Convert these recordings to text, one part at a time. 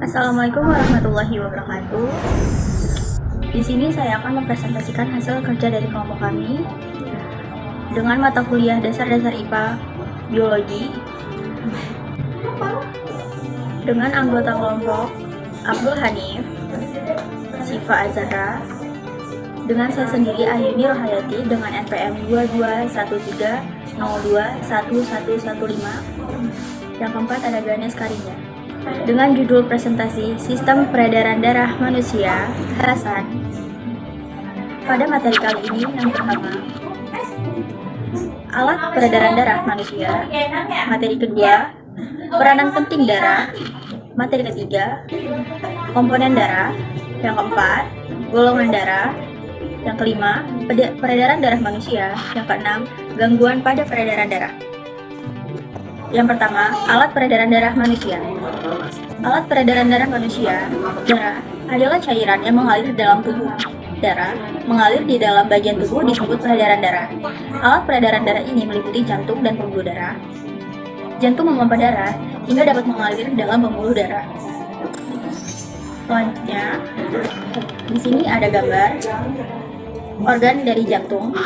Assalamualaikum warahmatullahi wabarakatuh. Di sini saya akan mempresentasikan hasil kerja dari kelompok kami dengan mata kuliah dasar-dasar IPA Biologi dengan anggota kelompok Abdul Hanif, Siva Azhara, dengan saya sendiri Ayuni Rohayati dengan NPM 2213021115. Yang keempat ada Ganes Karinya dengan judul presentasi Sistem Peredaran Darah Manusia Hasan. Pada materi kali ini yang pertama, alat peredaran darah manusia. Materi kedua, peranan penting darah. Materi ketiga, komponen darah. Yang keempat, golongan darah. Yang kelima, peredaran darah manusia. Yang keenam, gangguan pada peredaran darah. Yang pertama, alat peredaran darah manusia. Alat peredaran darah manusia, darah, adalah cairan yang mengalir dalam tubuh. Darah mengalir di dalam bagian tubuh disebut peredaran darah. Alat peredaran darah ini meliputi jantung dan pembuluh darah. Jantung memompa darah hingga dapat mengalir dalam pembuluh darah. Selanjutnya, di sini ada gambar organ dari jantung.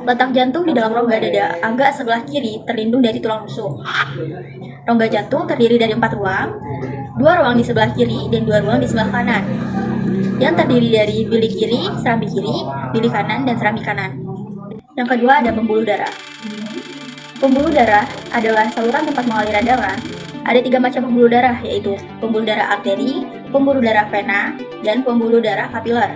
Letak jantung di dalam rongga dada agak sebelah kiri terlindung dari tulang rusuk. Rongga jantung terdiri dari 4 ruang, 2 ruang di sebelah kiri dan 2 ruang di sebelah kanan, yang terdiri dari bilik kiri, serambi kiri, bilik kanan, dan serambi kanan. Yang kedua ada pembuluh darah. Pembuluh darah adalah saluran tempat pengaliran darah. Ada 3 macam pembuluh darah, yaitu pembuluh darah arteri, pembuluh darah vena, dan pembuluh darah kapiler.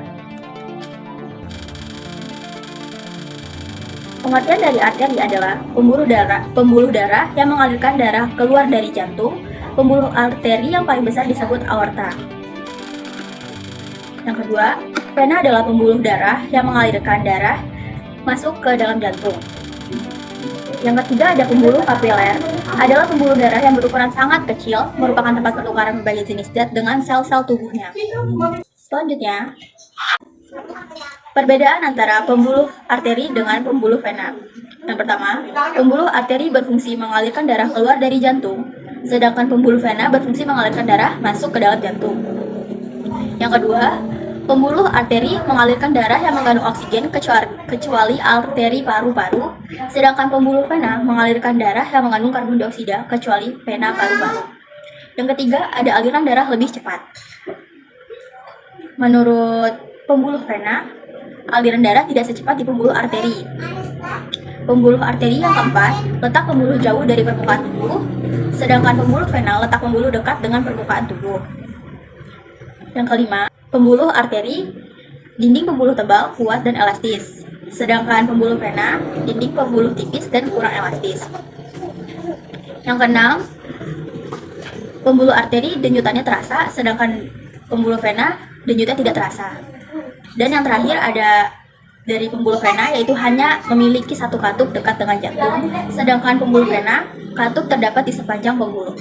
Pengertian dari arteri adalah pembuluh darah yang mengalirkan darah keluar dari jantung. Pembuluh arteri yang paling besar disebut aorta. Yang kedua, vena adalah pembuluh darah yang mengalirkan darah masuk ke dalam jantung. Yang ketiga ada pembuluh kapiler, adalah pembuluh darah yang berukuran sangat kecil, merupakan tempat pertukaran berbagai jenis zat dengan sel-sel tubuhnya. Selanjutnya, perbedaan antara pembuluh arteri dengan pembuluh vena. Yang pertama, pembuluh arteri berfungsi mengalirkan darah keluar dari jantung, sedangkan pembuluh vena berfungsi mengalirkan darah masuk ke dalam jantung. Yang kedua, pembuluh arteri mengalirkan darah yang mengandung oksigen kecuali arteri paru-paru, sedangkan pembuluh vena mengalirkan darah yang mengandung karbon dioksida kecuali vena paru-paru. Yang ketiga, ada aliran darah lebih cepat. Menurut pembuluh vena, aliran darah tidak secepat di pembuluh arteri. Pembuluh arteri yang keempat, letak pembuluh jauh dari permukaan tubuh, sedangkan pembuluh vena letak pembuluh dekat dengan permukaan tubuh. Yang kelima, pembuluh arteri, dinding pembuluh tebal, kuat, dan elastis, sedangkan pembuluh vena, dinding pembuluh tipis dan kurang elastis. Yang keenam, pembuluh arteri denyutannya terasa, sedangkan pembuluh vena denyutnya tidak terasa. Dan yang terakhir ada dari pembuluh vena, yaitu hanya memiliki satu katup dekat dengan jantung, sedangkan pembuluh vena, katup terdapat di sepanjang pembuluh.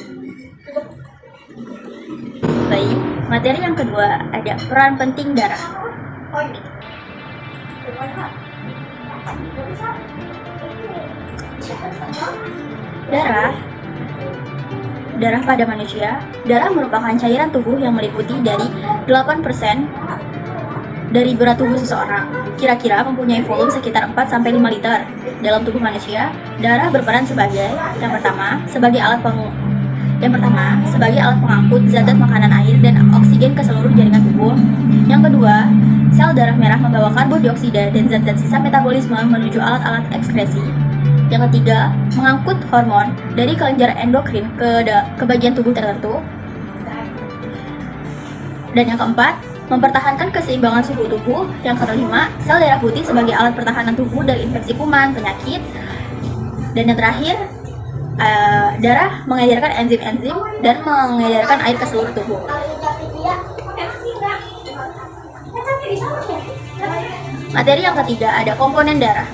Baik, materi yang kedua ada peran penting darah. Darah pada manusia. Darah merupakan cairan tubuh yang meliputi dari 8% dari berat tubuh seseorang. Kira-kira mempunyai volume sekitar 4-5 liter. Dalam tubuh manusia, darah berperan sebagai yang pertama, sebagai alat pengangkut zat-zat makanan, air, dan oksigen ke seluruh jaringan tubuh. Yang kedua, sel darah merah membawa karbon dioksida dan zat-zat sisa metabolisme menuju alat-alat ekskresi. Yang ketiga, mengangkut hormon dari kelenjar endokrin ke bagian tubuh tertentu. Dan yang keempat, mempertahankan keseimbangan suhu tubuh. Yang kelima, sel darah putih sebagai alat pertahanan tubuh dari infeksi kuman, penyakit. Dan yang terakhir, darah mengedarkan enzim-enzim dan mengedarkan air ke seluruh tubuh. Materi yang ketiga ada komponen darah.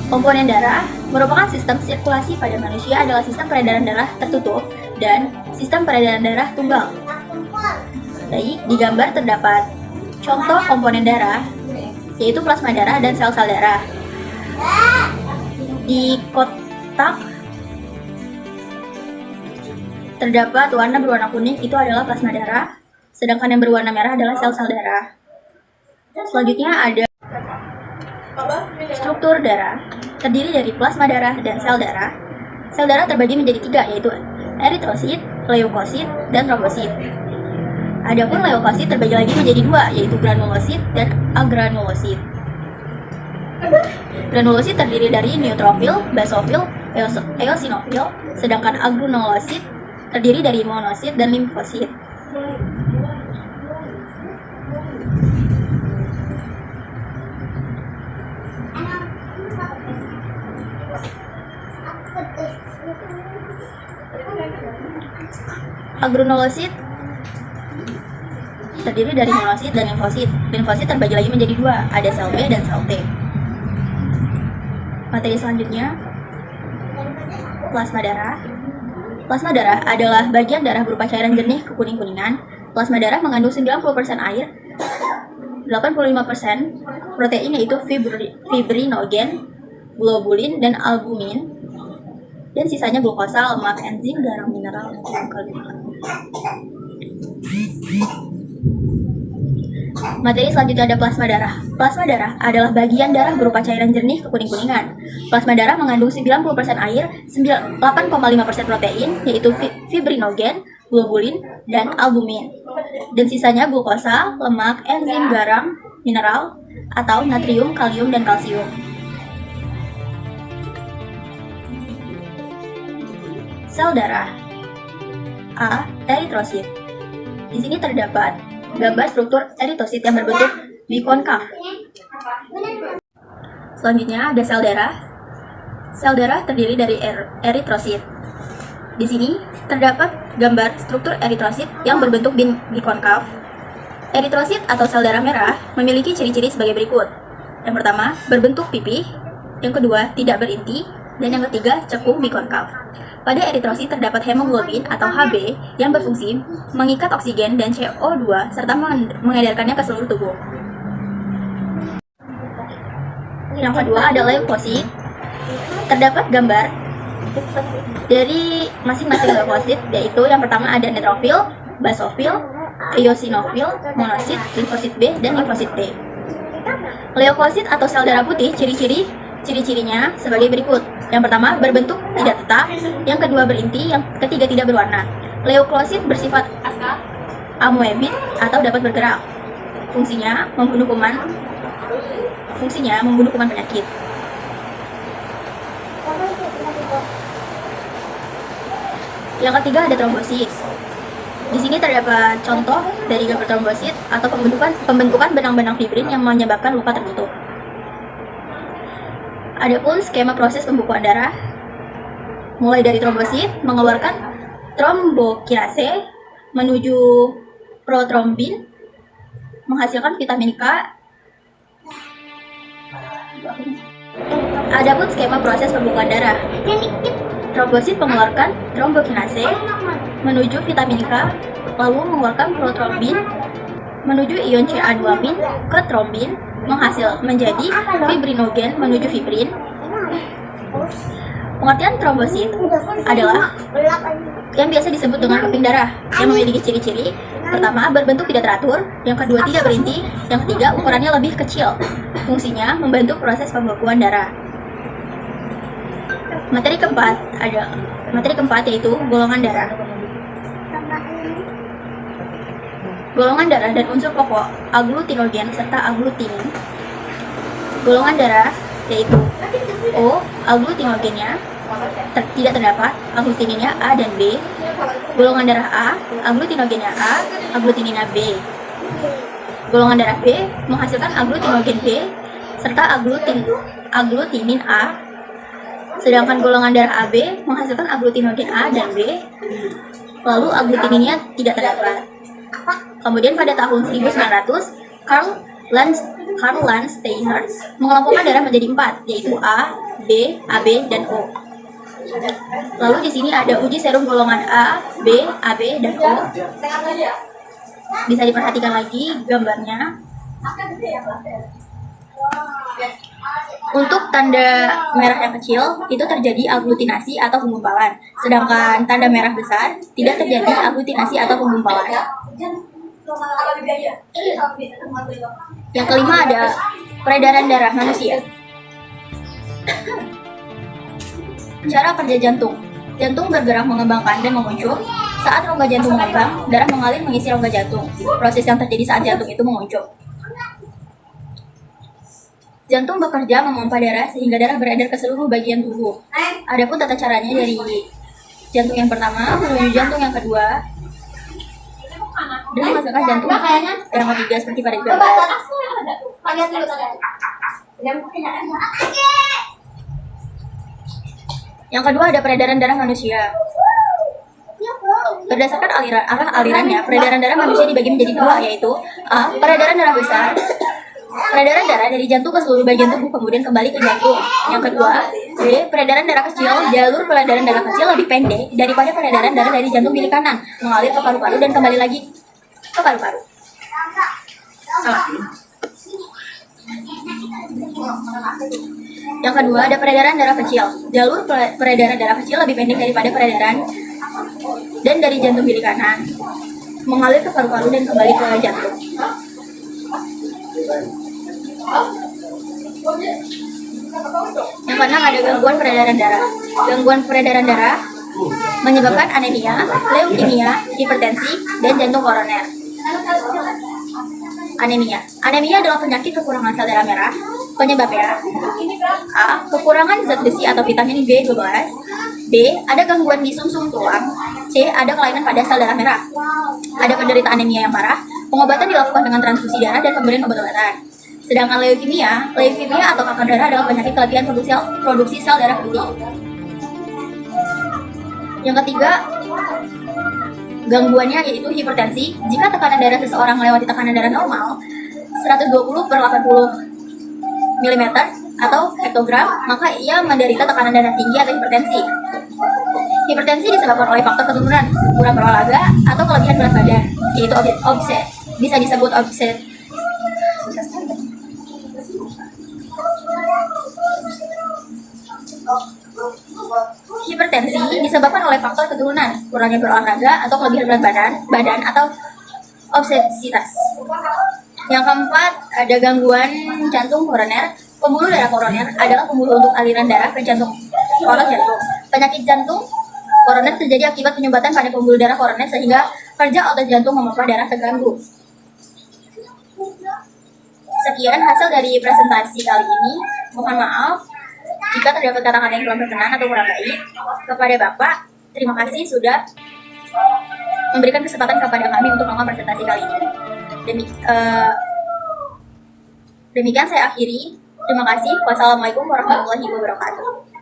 Komponen darah merupakan sistem sirkulasi pada manusia, adalah sistem peredaran darah tertutup dan sistem peredaran darah tunggal. Baik, di gambar terdapat contoh komponen darah, yaitu plasma darah dan sel-sel darah. Di kotak terdapat warna berwarna kuning itu adalah plasma darah, sedangkan yang berwarna merah adalah sel-sel darah. Selanjutnya ada struktur darah, terdiri dari plasma darah dan sel darah. Sel darah terbagi menjadi 3, yaitu eritrosit, leukosit, dan trombosit. Adapun leukosit terbagi lagi menjadi 2, yaitu granulosit dan agranulosit. Granulosit terdiri dari neutrofil, basofil, eosinofil, sedangkan agranulosit terdiri dari monosit dan limfosit. Agranulosit terdiri dari monosit dan limfosit. Limfosit terbagi lagi menjadi 2, ada sel B dan sel T. Materi selanjutnya, plasma darah. Plasma darah adalah bagian darah berupa cairan jernih kekuning-kuningan. Plasma darah mengandung 90% air, 85% protein yaitu fibrinogen, globulin, dan albumin, dan sisanya glukosa, lemak, enzim, garam, mineral, dan kalium. Materi selanjutnya ada plasma darah. Plasma darah adalah bagian darah berupa cairan jernih kekuning-kuningan. Plasma darah mengandung 90% air, 8,5% protein yaitu fibrinogen, globulin, dan albumin, dan sisanya glukosa, lemak, enzim, garam, mineral, atau natrium, kalium, dan kalsium. Sel darah. A. Eritrosit. Di sini terdapat gambar struktur eritrosit yang berbentuk bikonkav. Selanjutnya ada sel darah. Sel darah terdiri dari eritrosit. Di sini terdapat gambar struktur eritrosit yang berbentuk bikonkav. Eritrosit atau sel darah merah memiliki ciri-ciri sebagai berikut. Yang pertama, berbentuk pipih. Yang kedua, tidak berinti. Dan yang ketiga, cekung bikonkav. Pada eritrosit terdapat hemoglobin atau Hb yang berfungsi mengikat oksigen dan CO2 serta mengedarkannya ke seluruh tubuh. Yang kedua ada leukosit. Terdapat gambar dari masing-masing leukosit, yaitu yang pertama ada neutrofil, basofil, eosinofil, monosit, limfosit B, dan limfosit T. Leukosit atau sel darah putih ciri-cirinya sebagai berikut. Yang pertama, berbentuk tidak tetap. Yang kedua, berinti. Yang ketiga, tidak berwarna. Leukosit bersifat amoebid atau dapat bergerak. Fungsinya membunuh kuman penyakit. Yang ketiga ada trombosit. Di sini terdapat contoh dari gambar trombosit atau pembentukan benang-benang fibrin yang menyebabkan luka tertutup. Adapun skema proses pembukuan darah, mulai dari trombosit mengeluarkan trombokinase menuju protrombin, menghasilkan vitamin K. Adapun skema proses pembukuan darah, trombosit mengeluarkan trombokinase menuju vitamin K, lalu mengeluarkan protrombin menuju ion CA2- ke trombin, menjadi fibrinogen menuju fibrin. Pengertian trombosit adalah yang biasa disebut dengan keping darah yang memiliki ciri-ciri: pertama, berbentuk tidak teratur; yang kedua, tidak berinti; yang ketiga, ukurannya lebih kecil. Fungsinya membantu proses pembekuan darah. Materi keempat yaitu golongan darah. Golongan darah dan unsur pokok aglutinogen serta aglutinin. Golongan darah yaitu O, aglutinogennya tidak terdapat, aglutininnya A dan B. Golongan darah A, aglutinogennya A, aglutininnya B. Golongan darah B menghasilkan aglutinogen B serta aglutinin A. Sedangkan golongan darah AB menghasilkan aglutinogen A dan B, lalu aglutininnya tidak terdapat. Kemudian pada tahun 1900, Karl Landsteiner mengelompokkan darah menjadi 4, yaitu A, B, AB, dan O. Lalu di sini ada uji serum golongan A, B, AB, dan O. Bisa diperhatikan lagi gambarnya. Untuk tanda merah yang kecil itu terjadi aglutinasi atau penggumpalan, sedangkan tanda merah besar tidak terjadi aglutinasi atau penggumpalan. Yang kelima ada peredaran darah manusia. Cara kerja jantung. Jantung bergerak mengembangkan dan menguncup. Saat rongga jantung mengembang, darah mengalir mengisi rongga jantung. Proses yang terjadi saat jantung itu menguncup. Jantung bekerja memompa darah sehingga darah beredar ke seluruh bagian tubuh. Adapun tata caranya dari jantung yang pertama menuju jantung yang kedua dan menghasilkan jantung yang ketiga seperti pada gambar. Yang kedua ada peredaran darah manusia. Berdasarkan arah alirannya, peredaran darah manusia dibagi menjadi dua, yaitu A. Peredaran darah besar. Peredaran darah dari jantung ke seluruh bagian tubuh kemudian kembali ke jantung. Yang kedua, B. Peredaran darah kecil. Jalur peredaran darah kecil lebih pendek daripada peredaran darah dari jantung milik kanan, mengalir ke paru-paru dan kembali lagi ke paru-paru. Salah. Yang kedua ada peredaran darah kecil. Jalur peredaran darah kecil lebih pendek daripada peredaran dan dari jantung milik kanan, mengalir ke paru-paru dan kembali ke jantung. Yang keenam ada gangguan peredaran darah. Gangguan peredaran darah menyebabkan anemia, leukemia, hipertensi, dan jantung koroner. Anemia adalah penyakit kekurangan sel darah merah. Penyebabnya A. Kekurangan zat besi atau vitamin B12. B. Ada gangguan di sumsum tulang. C. Ada kelainan pada sel darah merah. Ada penderita anemia yang parah, pengobatan dilakukan dengan transfusi darah dan pemberian obat-obatan. Sedangkan leukemia atau kanker darah adalah penyakit kelebihan produksi sel darah putih. Yang ketiga, gangguannya yaitu hipertensi. Jika tekanan darah seseorang melewati tekanan darah normal 120/80 mm atau hektogram, maka ia menderita tekanan darah tinggi atau hipertensi. Hipertensi disebabkan oleh faktor keturunan, kurang berolahraga, atau kelebihan berat badan, yaitu obses. Bisa disebut obses. Hipertensi disebabkan oleh faktor keturunan, kurangnya berolahraga, atau kelebihan berat badan atau obesitas. Yang keempat, ada gangguan jantung koroner. Pembuluh darah koroner adalah pembuluh untuk aliran darah ke jantung. Penyakit jantung koroner terjadi akibat penyumbatan pada pembuluh darah koroner sehingga kerja otot jantung memompa darah terganggu. Sekian hasil dari presentasi kali ini. Mohon maaf jika terdapat kata-kata yang kurang berkenan atau kurang baik. Kepada Bapak, terima kasih sudah memberikan kesempatan kepada kami untuk melakukan presentasi kali ini. Demikian saya akhiri. Terima kasih. Wassalamualaikum warahmatullahi wabarakatuh.